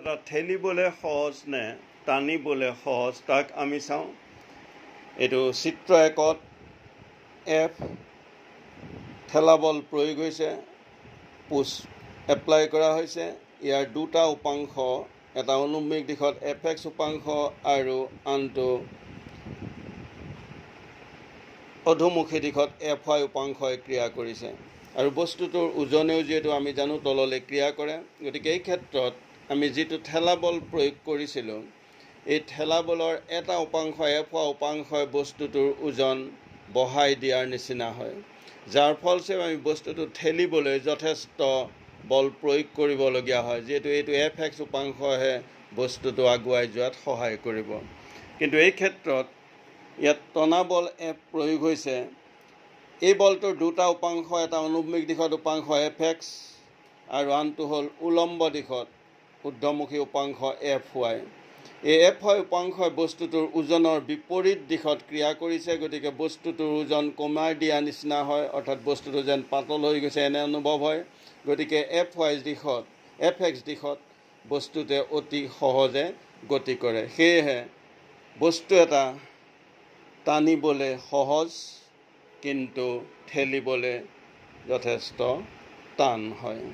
এটা ঠেলিবলৈ সহজ নে টানিবলৈ সহজ তাক আমি চাওঁ। এইটো চিত্ৰ 1ত এফ ঠেলা বল প্ৰয়োগ হৈছে, পুছ এপ্লাই কৰা হৈছে। ইয়াৰ দুটা উপাংশ, এটা অনুভূমিক দিশত FX উপাংশ আৰু আনটো অধোমুখী দিশত FY উপাংশই ক্ৰিয়া কৰিছে। আৰু বস্তুটোৰ ওজনেও যিহেতু আমি জানো তললৈ ক্ৰিয়া কৰে, গতিকে এই ক্ষেত্ৰত আমি যিটো ঠেলা বল প্ৰয়োগ কৰিছিলোঁ, এই ঠেলা বলৰ এটা উপাংশ FY উপাংশই বস্তুটোৰ ওজন বঢ়াই দিয়াৰ নিচিনা হয়, যাৰ ফলস্বৰূপে আমি বস্তুটো ঠেলিবলৈ যথেষ্ট বল প্ৰয়োগ কৰিবলগীয়া হয়, যিহেতু এইটো FX উপাংশহে বস্তুটো আগুৱাই যোৱাত সহায় কৰিব। কিন্তু এই ক্ষেত্ৰত ইয়াত টনা বল F প্ৰয়োগ হৈছে। এই বলটোৰ দুটা উপাংশ, এটা অনুভূমিক দিশত উপাংশ FX আৰু আনটো হ'ল উলম্ব দিশত ঊৰ্ধ্বমুখী উপাংশ FY। এই FY উপাংশই বস্তুটোৰ ওজনৰ বিপৰীত দিশত ক্ৰিয়া কৰিছে, গতিকে বস্তুটোৰ ওজন কমাই দিয়া নিচিনা হয়, অৰ্থাৎ বস্তুটো যেন পাতল হৈ গৈছে এনে অনুভৱ হয়। গতিকে FX দিশত বস্তুটোৱে অতি সহজে গতি কৰে। সেয়েহে বস্তু এটা টানিবলৈ সহজ, কিন্তু ঠেলিবলৈ যথেষ্ট টান হয়।